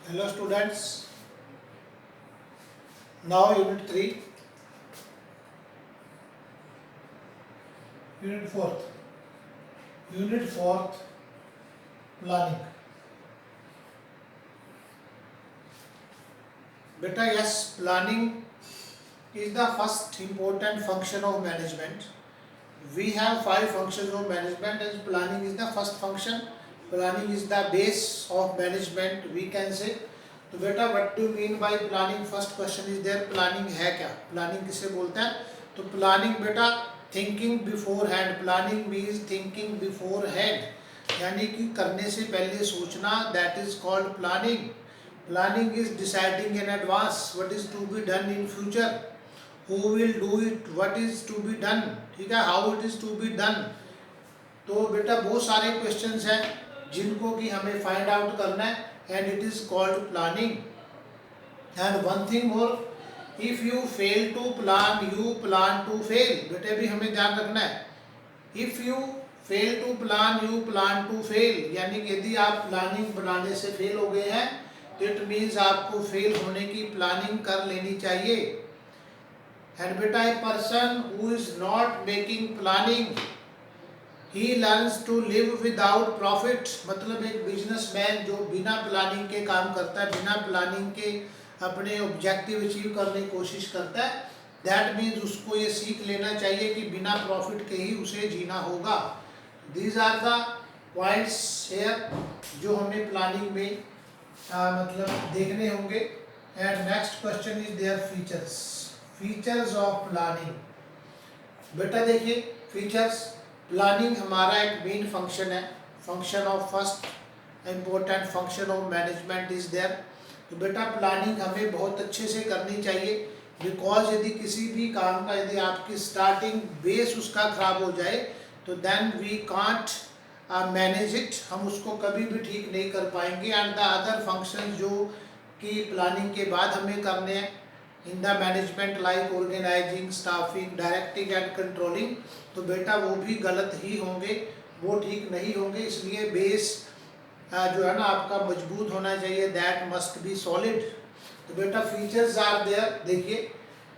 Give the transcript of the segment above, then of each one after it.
Hello students, now unit 3, unit 4th, planning. Beta, yes, planning is the first important function of management. We have 5 functions of management and planning is the first function. Planning is the base of management, we can say. तो बेटा what do mean by planning, first question is there, planning है क्या, planning किसे बोलते हैं? तो planning बेटा thinking beforehand, planning means thinking beforehand, यानी कि करने से पहले सोचना, that is called planning. Planning is deciding in advance what is to be done in future, who will do it, what is to be done, ठीक है, how it is to be done. तो बेटा बहुत सारे questions हैं जिनको कि हमें फाइंड आउट करना है and it is called planning. And one thing more, if you fail to plan you plan to fail. बेटे भी हमें ध्यान रखना है, if you fail to plan you plan to fail, यानी कि यदि आप प्लानिंग बनाने से फेल हो गए हैं तो इट मीन्स आपको फेल होने की प्लानिंग कर लेनी चाहिए. एंड बेटा a person who is not making planning he learns to live without profit, मतलब एक बिजनेसमैन जो बिना प्लानिंग के काम करता है, बिना प्लानिंग के अपने ऑब्जेक्टिव अचीव करने की कोशिश करता है, दैट मीन्स उसको ये सीख लेना चाहिए कि बिना प्रॉफिट के ही उसे जीना होगा. These are the points here जो हमें प्लानिंग में मतलब देखने होंगे. And next question is there features, features of planning. बेटा देखिए फीचर्स, प्लानिंग हमारा एक मेन फंक्शन है, function of first important function of management is there. तो बेटा प्लानिंग हमें बहुत अच्छे से करनी चाहिए, बिकॉज यदि किसी भी काम का यदि आपकी स्टार्टिंग बेस उसका खराब हो जाए तो then we can't manage it, हम उसको कभी भी ठीक नहीं कर पाएंगे. एंड द अदर फंक्शन जो कि प्लानिंग के बाद हमें करने हैं in the management like organising, staffing, directing and controlling, तो बेटा वो भी गलत ही होंगे, वो ठीक नहीं होंगे. इसलिए बेस जो है ना आपका मजबूत होना चाहिए, दैट मस्ट बी सॉलिड. तो बेटा फीचर्स आर देयर, देखिए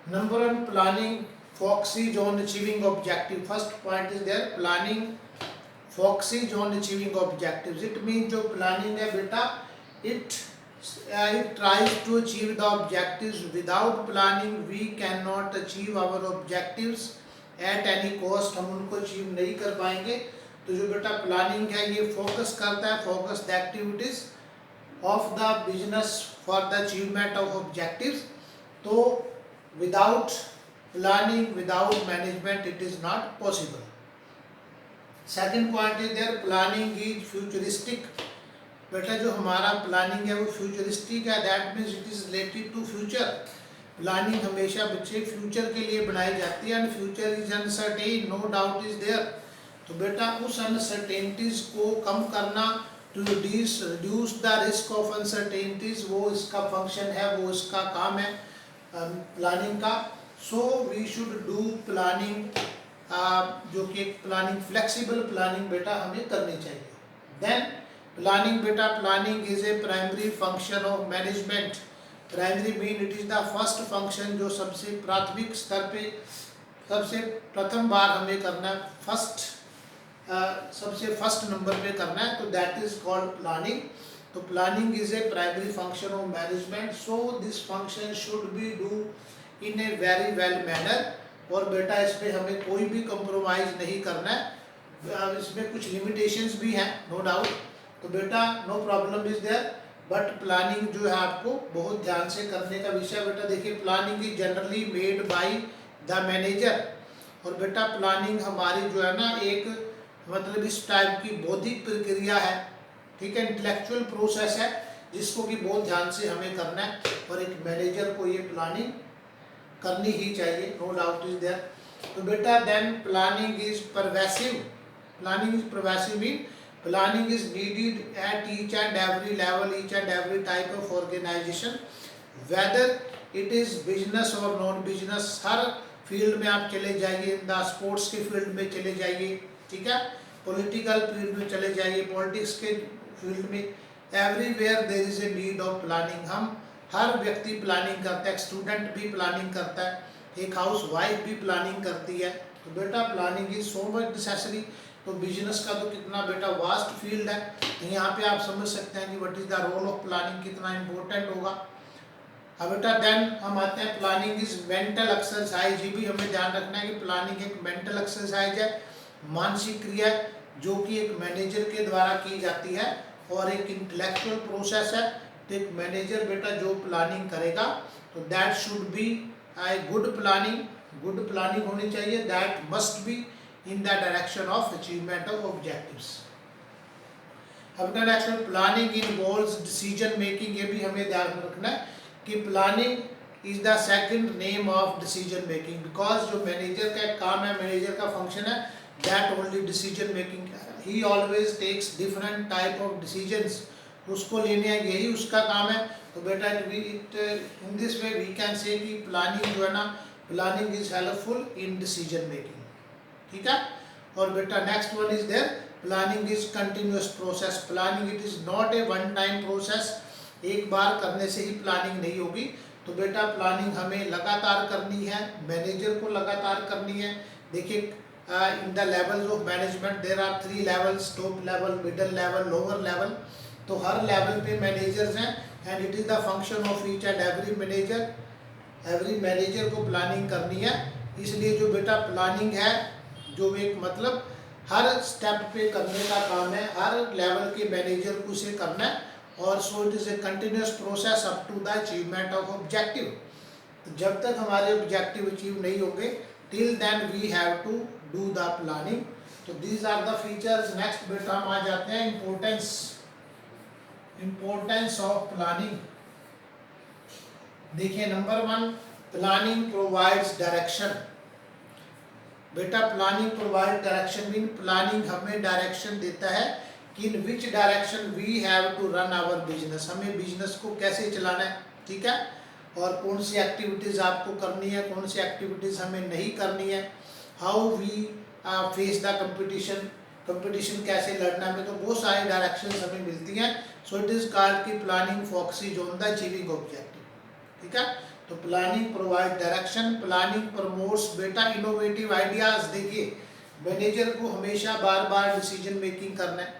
number 1 planning focuses on achieving objective. First point is there, planning focuses on achieving objectives. It mean जो प्लानिंग है बेटा it tries to achieve the objectives. Without planning we cannot achieve our objectives at any cost, हम उनको achieve नहीं कर पाएंगे. तो जो बेटा प्लानिंग है ये फोकस करता है, focus the activities of the business for the achievement of objectives. तो without planning, without management it is not possible. Second point is there, planning is futuristic. बेटा जो हमारा प्लानिंग है वो फ्यूचरिस्टिक है, that means it is related to future. Planning हमेशा बच्चे future के लिए बनाई जाती है, and future is uncertain, no doubt is there. तो बेटा उस अनसर्टेनिटीज को कम करना, to reduce the risk of uncertainties, वो इसका फंक्शन है, वो इसका काम है प्लानिंग का. So we should do planning, जो कि प्लानिंग फ्लेक्सिबल प्लानिंग बेटा हमें करनी चाहिए. देन प्लानिंग बेटा, planning is a primary function of management. Primary mean it is the first function, जो सबसे प्राथमिक स्तर पे सबसे प्रथम बार हमें करना है, सबसे फर्स्ट नंबर पे करना है, तो दैट इज कॉल्ड प्लानिंग. तो planning is a primary function of management, so this function should be do in a very well manner. और बेटा इसमें हमें कोई भी कंप्रोमाइज नहीं करना है, इसमें कुछ लिमिटेशंस भी हैं नो डाउट. तो बेटा no problem is there, but planning जो है आपको बहुत ध्यान से करने का विषय. बेटा देखिए planning is generally made by the manager. और बेटा प्लानिंग हमारी जो है ना एक मतलब इस टाइप की बौद्धिक प्रक्रिया है, ठीक है, इंटेलेक्चुअल प्रोसेस है, जिसको कि बहुत ध्यान से हमें करना है, और एक मैनेजर को ये प्लानिंग करनी ही चाहिए, नो डाउट इज देयर. तो बेटा then planning is pervasive. Planning is pervasive mean planning is needed at each and every level, each and every type of organization, whether it is business or non business. Her field में आप चले जाइए, the sports के field में चले जाइए, ठीक है, पॉलिटिकल फील्ड में चले जाइए, पॉलिटिक्स के फील्ड में, everywhere there is a need of planning. हम हर व्यक्ति प्लानिंग करता है, एक स्टूडेंट भी प्लानिंग करता है, एक हाउस वाइफ भी प्लानिंग करती है। तो बेटा planning is so much necessary. तो बिजनेस का तो कितना बेटा वास्ट फील्ड है, तो यहाँ पे आप समझ सकते हैं कि what is the role of planning, कितना इंपॉर्टेंट होगा। अब बेटा देन हम आते हैं प्लानिंग इज मेंटल एक्सरसाइज। ये भी हमें ध्यान रखना है कि प्लानिंग एक मेंटल एक्सरसाइज है, मानसिक क्रिया जो कि एक मैनेजर के द्वारा की जाती है, और एक इंटेलेक्चुअल प्रोसेस है। तो एक मैनेजर बेटा जो प्लानिंग करेगा तो that should be I good planning, good planning होनी चाहिए, that must be in the direction of achievement of objectives. अब next planning involves decision making. ये भी हमें ध्यान रखना है कि planning is the second name of decision making, because जो मैनेजर का काम है, मैनेजर का फंक्शन है that only decision making. He always takes different type of decisions, उसको लेने हैं, यही उसका काम है। तो बेटा in this way we can say कि प्लानिंग जो है ना, planning is helpful in decision making, ठीक है। और बेटा next one is there planning is continuous process. Planning it is not a one time process, एक बार करने से ही प्लानिंग नहीं होगी। तो बेटा प्लानिंग हमें लगातार करनी है, मैनेजर को लगातार करनी है। देखिए in the levels of management there are 3 levels, top level, middle level, lower level. तो हर लेवल पे मैनेजर्स हैं, and it is the function of each and every manager, every manager को प्लानिंग करनी है। इसलिए जो बेटा प्लानिंग है, जो एक मतलब हर स्टेप पे करने का काम है, हर लेवल के मैनेजर को उसे करना है। और so it is a continuous process up to the achievement of objective. तो जब तक हमारे ऑब्जेक्टिव अचीव नहीं होंगे, till then we have to do the planning. तो these are the features. Next बेटा हम आ जाते हैं इम्पोर्टेंस ऑफ प्लानिंग। देखिए नंबर 1, प्लानिंग प्रोवाइड्स डायरेक्शन। बेटा planning provide direction mean planning हमें डायरेक्शन देता है कि in which direction we have to run our business, हमें बिजनेस को कैसे चलाना है, ठीक है। और कौन सी एक्टिविटीज़ आपको करनी है, कौन सी एक्टिविटीज़ हमें नहीं करनी है, how we face the competition, competition कैसे लड़ना है, तो बहुत सारी डायरेक्शंस हमें मिलती हैं। सो इट इज़ कॉल्ड की planning focuses on the achieving objective, ठीक है। तो planning provide direction, planning promotes बेटा इनोवेटिव आइडियाज़। देखिए मैनेजर को हमेशा बार बार डिसीजन मेकिंग करना है,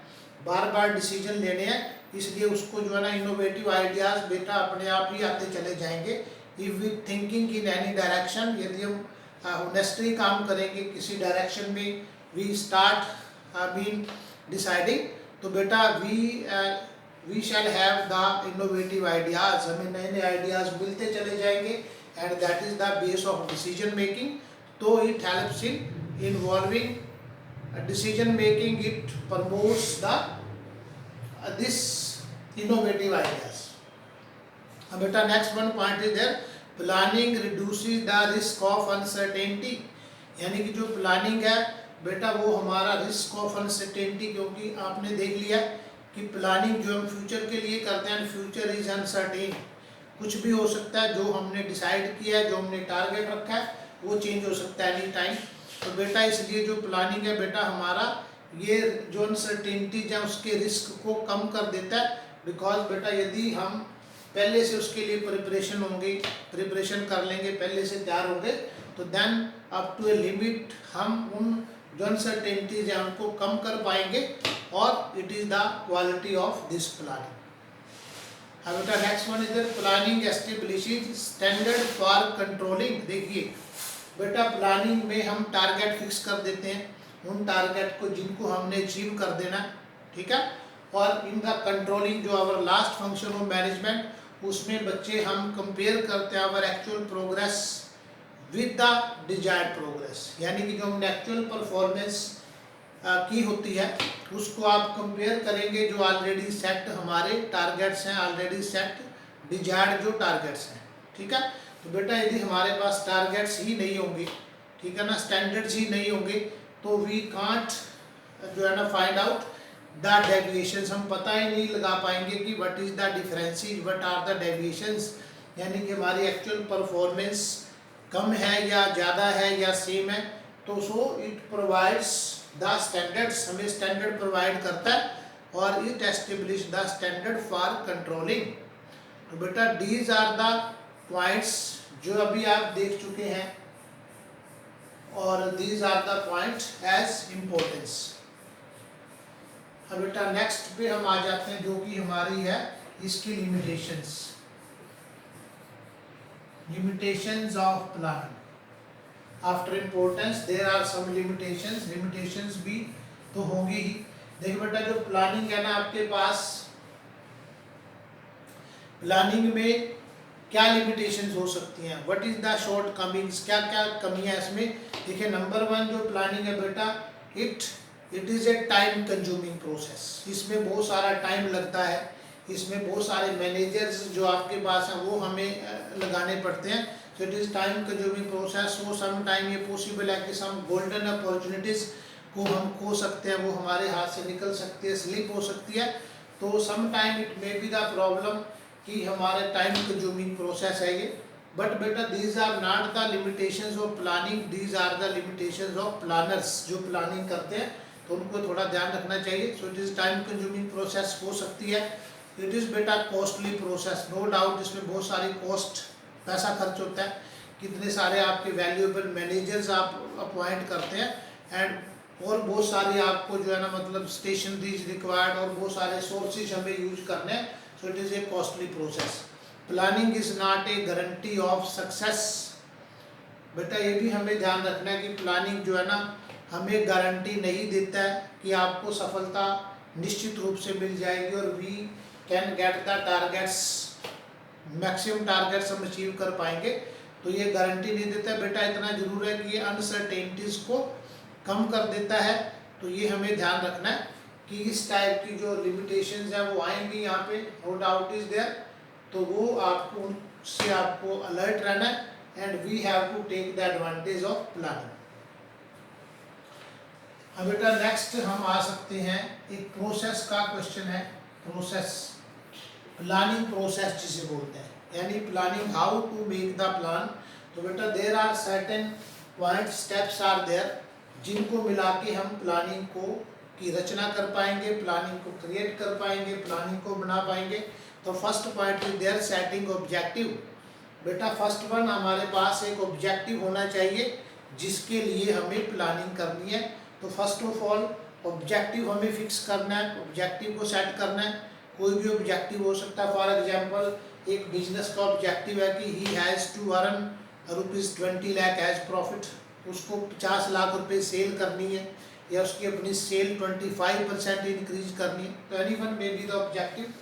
बार बार डिसीजन लेने हैं, इसलिए उसको जो है ना इनोवेटिव आइडियाज़ बेटा अपने आप ही आते चले जाएंगे। If we thinking in any direction, यदि हम ऑनेस्टली काम करेंगे किसी डायरेक्शन में, वी स्टार्ट बीन डिसाइडिंग, तो बेटा we shall have the innovative ideas, हमें नए नए आइडियाज़ मिलते चले जाएंगे, and that is the base of decision making. तो it helps in involving decision making, it promotes the this innovative ideas. अब बेटा next one point is there planning reduces the risk of uncertainty. यानी कि जो planning है बेटा वो हमारा रिस्क ऑफ अनसर्टेनिटी, क्योंकि आपने देख लिया कि प्लानिंग जो हम फ्यूचर के लिए करते हैं, फ्यूचर इज अनसर्टेन, कुछ भी हो सकता है, जो हमने डिसाइड किया है, जो हमने टारगेट रखा है वो चेंज हो सकता है एनी टाइम। तो बेटा इसलिए जो प्लानिंग है बेटा हमारा ये जो अनसर्टेनिटीज है उसके रिस्क को कम कर देता है। बिकॉज बेटा यदि हम पहले से उसके लिए प्रिपरेशन कर लेंगे, पहले से तैयार होंगे, तो then up to a limit हम उन जो अनसर्टेनिटीज हैं उनको कम कर पाएंगे, और it is the quality of this planning. अब बेटा next one is planning establishes standard for controlling. देखिए बेटा प्लानिंग में हम टारगेट फिक्स कर देते हैं, उन टारगेट को जिनको हमने अचीव कर देना, ठीक है। और इन द कंट्रोलिंग जो our last function of management, उसमें बच्चे हम कंपेयर करते हैं our actual progress with the desired progress. यानी कि जो हमने एक्चुअल परफॉर्मेंस की होती है उसको आप कंपेयर करेंगे जो ऑलरेडी सेट हमारे टारगेट्स हैं, ऑलरेडी सेट डिजायर्ड जो टारगेट्स हैं, ठीक है। तो बेटा यदि हमारे पास टारगेट्स ही नहीं होंगे, ठीक है ना, स्टैंडर्ड्स ही नहीं होंगे, तो वी कांट जो है ना फाइंड आउट द डेविएशंस, हम पता ही नहीं लगा पाएंगे कि what is the differences, what are the deviations. यानी कि हमारी एक्चुअल परफॉर्मेंस कम है या ज़्यादा है या सेम है। तो so it provides the standards, हमें स्टैंडर्ड प्रोवाइड करता है और it establish the standard for controlling. तो बेटा दीज आर द पॉइंट्स जो अभी आप देख चुके हैं, और these are the point as importance. अब बेटा नेक्स्ट पे हम आ जाते हैं, जो कि हमारी है इसकी limitations. Limitations of planning. After importance there are some limitations. Limitations भी तो होंगी ही। देखिए बेटा जो प्लानिंग है ना आपके पास, प्लानिंग में क्या लिमिटेशंस हो सकती हैं, what is the shortcomings, क्या क्या कमियां इसमें। देखिए नंबर 1 जो प्लानिंग है बेटा, it is A time consuming process. इसमें बहुत सारा टाइम लगता है, इसमें बहुत सारे मैनेजर्स जो आपके पास हैं वो हमें लगाने पड़ते हैं। तो it is time consuming process. So some time ये पॉसिबल है कि सम गोल्डन अपॉर्चुनिटीज़ को हम खो सकते हैं, वो हमारे हाथ से निकल सकती है, स्लिप हो सकती है। तो some time it may be the problem कि हमारे टाइम कंज्यूमिंग प्रोसेस है ये। बट बेटा these are not the limitations of planning, these are the limitations of planners. जो प्लानिंग करते हैं तो उनको थोड़ा ध्यान रखना चाहिए। So it is time consuming process हो सकती है। इट इज़ बेटा कॉस्टली प्रोसेस, नो डाउट इसमें बहुत सारी कॉस्ट, पैसा खर्च होता है। कितने सारे आपके वैल्यूएबल मैनेजर्स आप अपॉइंट करते हैं, एंड और बहुत सारी आपको जो है ना मतलब स्टेशनरीज रिक्वायर्ड, और बहुत सारे सोर्सेज हमें यूज करने हैं। सो it is A costly process. Planning is not A guarantee of success. बेटा ये भी हमें ध्यान रखना है कि प्लानिंग जो है ना हमें गारंटी नहीं देता है कि आपको सफलता निश्चित रूप से मिल जाएगी, और we can get the targets, maximum targets हम अचीव कर पाएंगे। तो ये गारंटी नहीं देता है बेटा। इतना जरूर है कि ये अनसर्टेनिटीज को कम कर देता है। तो ये हमें ध्यान रखना है कि इस टाइप की जो लिमिटेशंस हैं वो आएंगी यहाँ पे, नो डाउट इज देयर। तो वो आपको उनसे आपको अलर्ट रहना है, and we have to take the advantage of planning. अब बेटा नेक्स्ट हम आ सकते हैं, एक प्रोसेस का क्वेश्चन है। प्रोसेस, प्लानिंग प्रोसेस जिसे बोलते हैं, यानी planning, how to make the plan. तो बेटा there are certain point, steps are there, जिनको मिला के हम प्लानिंग को की रचना कर पाएंगे, प्लानिंग को क्रिएट कर पाएंगे, प्लानिंग को बना पाएंगे। तो first point is there setting objective. बेटा फर्स्ट वन, हमारे पास एक ऑब्जेक्टिव होना चाहिए जिसके लिए हमें प्लानिंग करनी है। तो फर्स्ट ऑफ ऑल ऑब्जेक्टिव हमें फिक्स करना है, ऑब्जेक्टिव को सेट करना है। कोई भी ऑब्जेक्टिव हो सकता है। फॉर एग्जांपल एक बिजनेस का ऑब्जेक्टिव है कि he has to earn ₹20 lakh as profit, उसको 50 लाख रुपए सेल करनी है, या उसकी अपनी सेल 25% इंक्रीज करनी है। तो any one may be the objective.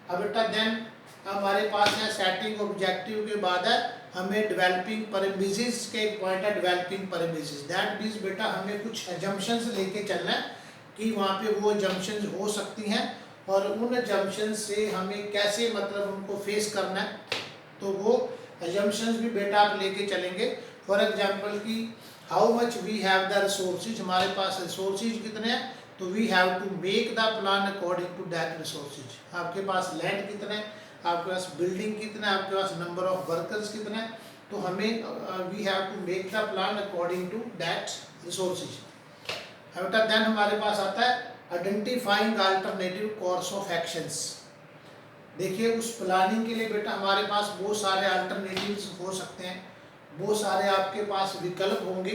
अब बेटा देन हमारे पास है सेटिंग ऑब्जेक्टिव के बाद है हमें डेवलपिंग पैरामीटर्स के एक पॉइंट है, डेवलपिंग पैरामीटर्स। दैट मीन्स बेटा हमें कुछ एजम्पशंस लेके चलना है कि वहाँ पे वो एजम्पशंस हो सकती हैं, और उन एजम्पशंस से हमें कैसे मतलब उनको फेस करना है। तो वो एजम्पशंस भी बेटा आप लेके चलेंगे। फॉर एग्जांपल कि how much we have the resources, हमारे पास रिसोर्सेज कितने हैं, तो we have to make the plan according to that resources. आपके पास लैंड कितना है, आपके पास बिल्डिंग कितना है, आपके पास नंबर ऑफ वर्कर्स कितना है। तो हमें we have to make the plan according to that resources. बेटा देन हमारे पास आता है identifying alternative course of actions. देखिए उस प्लानिंग के लिए बेटा हमारे पास बहुत सारे अल्टरनेटिव्स हो सकते हैं, बहुत सारे आपके पास विकल्प होंगे।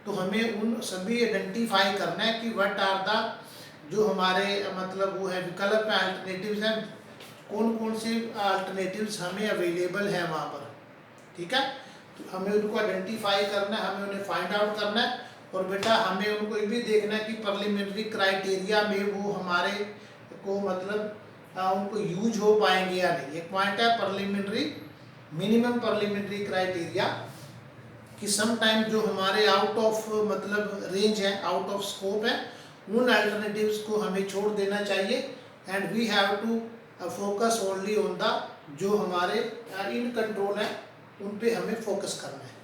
तो हमें उन सभी आइडेंटिफाई करना है कि व्हाट आर द जो हमारे मतलब वो है विकल्प है, अल्टरनेटिव्स हैं, कौन कौन से अल्टरनेटिव्स हमें अवेलेबल हैं वहाँ पर। ठीक है, तो हमें उनको आइडेंटिफाई करना है, हमें उन्हें फाइंड आउट करना है। और बेटा हमें उनको ये भी देखना है कि प्रिलिमिनरी क्राइटेरिया में वो हमारे को मतलब उनको यूज हो पाएंगे या नहीं। एक पॉइंट है प्रिलिमिनरी, मिनिमम प्रिलिमिनरी क्राइटेरिया, कि सम टाइम जो हमारे आउट ऑफ मतलब रेंज है, आउट ऑफ स्कोप है, उन अल्टरनेटिव्स को हमें छोड़ देना चाहिए। And we have to focus only on the जो हमारे इन कंट्रोल है, उन पे हमें फोकस करना है।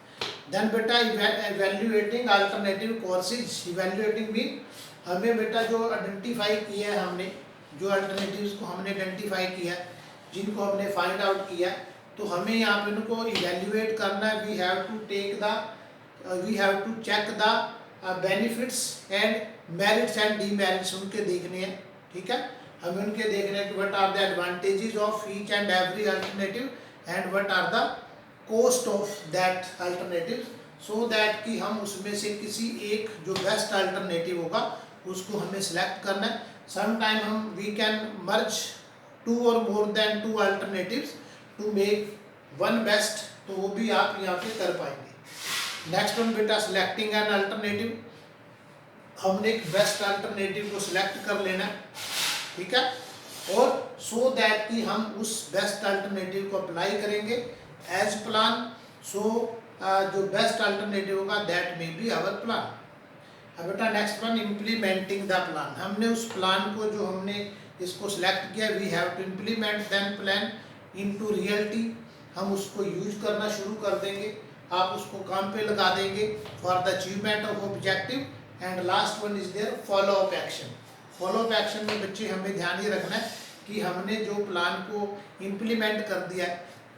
देन बेटा evaluating alternative courses. Evaluating mean हमें बेटा जो आइडेंटिफाई किया है हमने, जो अल्टरनेटिव्स को हमने आइडेंटिफाई किया, जिनको हमने फाइंड आउट किया, तो हमें यहाँ पे उनको इवेल्युएट करना है। We have to take the we have to check the benefits and merits and demerits, उनके देखने हैं। ठीक है, हमें उनके देखना है कि what are the advantages of each and every alternative and what are the cost of that alternative, so that कि हम उसमें से किसी एक जो बेस्ट अल्टरनेटिव होगा उसको हमें सिलेक्ट करना है। समटाइम हम वी कैन मर्ज टू और more than two alternatives to make one best, तो वो भी आप यहाँ पे कर पाएंगे। नेक्स्ट वन बेटा सिलेक्टिंग एन अल्टरनेटिव, हमने एक बेस्ट अल्टरनेटिव को सिलेक्ट कर लेना है, ठीक है, और सो दैट कि हम उस बेस्ट अल्टरनेटिव को अप्लाई करेंगे एज प्लान, सो जो बेस्ट अल्टरनेटिव होगा that may be our plan. अब बेटा next one implementing the plan, हमने उस प्लान को जो हमने इसको सिलेक्ट किया, we have to implement than plan into reality, हम उसको यूज करना शुरू कर देंगे, आप उसको काम पे लगा देंगे for the achievement of objective. And last one is there follow up action. Follow up action में बच्चे हमें ध्यान ये रखना है कि हमने जो प्लान को इम्प्लीमेंट कर दिया है,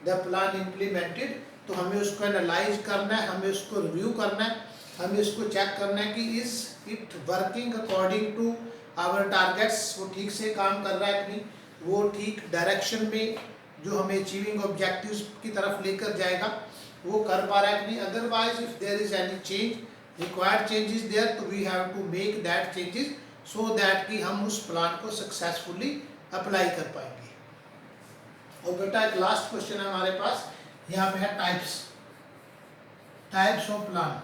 द प्लान इम्प्लीमेंटेड, तो हमें उसको एनालाइज करना है, हमें उसको रिव्यू करना है, हमें उसको चेक करना है कि is it working according to our targets, वो ठीक से काम कर रहा है कि नहीं, वो ठीक डायरेक्शन में जो हमें अचीविंग ऑब्जेक्टिव्स की तरफ लेकर जाएगा वो कर पा रहा है कि नहीं। Otherwise if there is any change required changes there, तो we have to make that changes so that कि हम उस प्लान को सक्सेसफुली अप्लाई कर पाएंगे। और बेटा एक लास्ट क्वेश्चन है हमारे पास, यहाँ पे है टाइप्स ऑफ प्लान,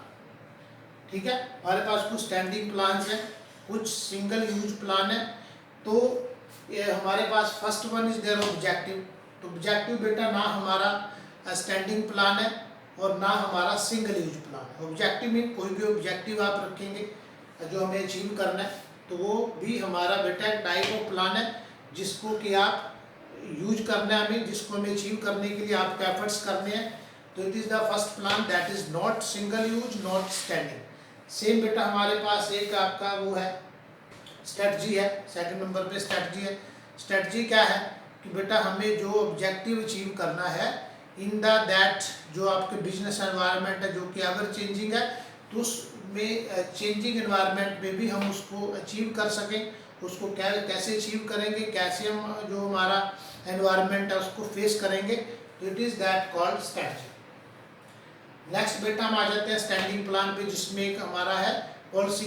ठीक है। हमारे पास कुछ स्टैंडिंग प्लान्स हैं, कुछ सिंगल यूज प्लान है। तो ये हमारे पास first one is there objective, तो ऑब्जेक्टिव बेटा ना हमारा स्टैंडिंग प्लान है और ना हमारा सिंगल यूज प्लान। ऑब्जेक्टिव में कोई भी ऑब्जेक्टिव आप रखेंगे जो हमें अचीव करना है, तो वो भी हमारा बेटा एक टाइप ऑफ प्लान है जिसको कि आप यूज करना है हमें, जिसको हमें अचीव करने के लिए आपको एफर्ट्स करने हैं। तो it is the first plan that is not single use not standing. Same बेटा हमारे पास एक आपका वो है स्ट्रेटजी है, सेकंड नंबर पे स्ट्रेटजी है। स्ट्रेटजी क्या है कि बेटा हमें जो ऑब्जेक्टिव अचीव करना है इन द दैट जो आपके बिजनेस एनवायरनमेंट है जो कि एवर चेंजिंग है, तो उसमें चेंजिंग एनवायरनमेंट में भी हम उसको अचीव कर सकें। उसको कैसे अचीव करेंगे, कैसे हम जो हमारा एनवायरनमेंट है उसको फेस करेंगे, तो it is that called strategy. Next बेटा हम आ जाते हैं स्टैंडिंग प्लान पे, जिसमें एक हमारा है पॉलिसी।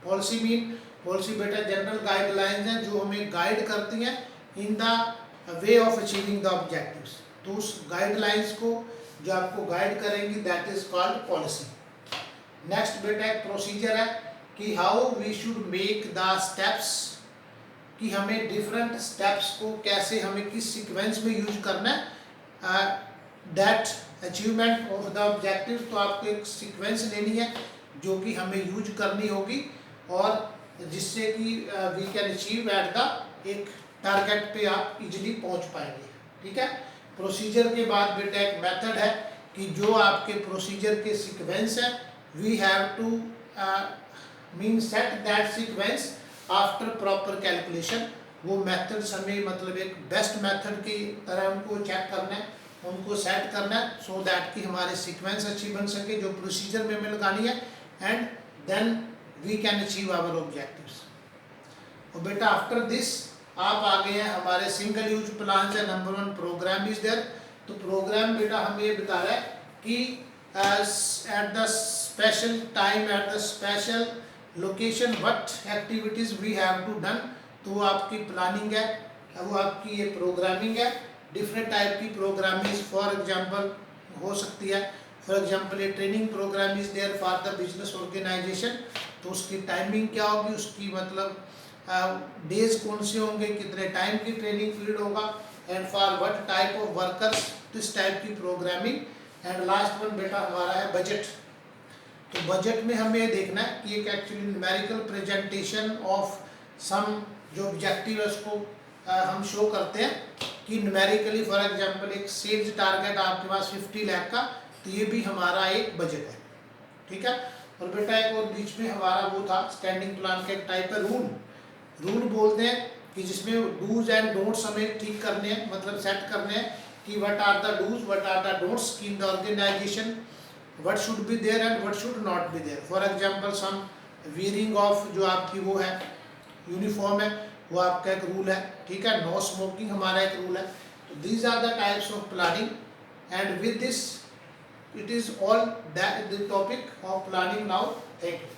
पॉलिसी मीन पॉलिसी बेटा जनरल गाइडलाइंस हैं जो हमें गाइड करती हैं in the way of achieving the objectives. तो उस गाइडलाइंस को जो आपको गाइड करेंगी that is called policy. Next बेटा एक प्रोसीजर है कि how we should make the steps, कि हमें डिफरेंट स्टेप्स को कैसे हमें किस सीक्वेंस में यूज करना है that achievement of the objective. तो आपको एक सीक्वेंस लेनी है जो कि हमें यूज करनी होगी और जिससे कि we can achieve at the एक टारगेट पे आप इजीली पहुंच पाएंगे, ठीक है। प्रोसीजर के बाद बेटा एक मेथड है कि जो आपके प्रोसीजर के सीक्वेंस है we have to mean set that sequence after proper calculation. वो मेथड्स हमें मतलब एक बेस्ट मेथड की तरह उनको चेक करना है, उनको सेट करना है सो दैट कि हमारे सीक्वेंस अच्छी बन सके जो प्रोसीजर में हमें लगानी है, and then we can achieve our objectives. और बेटा आफ्टर दिस आप आ गए हैं हमारे सिंगल यूज प्लान से। Number one program is there. तो प्रोग्राम बेटा हमें ये बता रहा है कि at the special time at the special location what activities we have to done. तो वो आपकी प्लानिंग है, वो आपकी ये प्रोग्रामिंग है। डिफरेंट टाइप की प्रोग्रामिंग फॉर एग्जांपल हो सकती है। फॉर एग्जांपल ये training program is there for the business organisation. तो उसकी टाइमिंग क्या होगी, उसकी मतलब डेज कौन से होंगे, कितने टाइम की ट्रेनिंग पीरियड होगा, and for what type of workers, this type की प्रोग्रामिंग। एंड लास्ट वन बेटा हमारा है बजट। तो बजट में हमें देखना है कि एक actually numerical presentation of some जो ऑब्जेक्टिव है उसको हम शो करते हैं कि न्यूमेरिकली फॉर एग्जांपल एक सेल्स टारगेट आपके पास 50 लाख का, तो ये भी हमारा एक बजट है, ठीक है। और बेटा एक और बीच में हमारा वो था स्टैंडिंग प्लान का एक टाइप है रूल। रूल बोलते हैं कि जिसमें डूज एंड डोंट्स हमें ठीक करने हैं, मतलब सेट करने हैं कि what are the dos what are the don'ts in the organisation, what should be there and what should not be there. For example some wearing of जो आपकी वो है यूनिफॉर्म है, वो आपका एक रूल है, ठीक है। नो स्मोकिंग हमारा एक रूल है। तो these are the types of planning, and with this it is all that the topic of planning now. Thank you.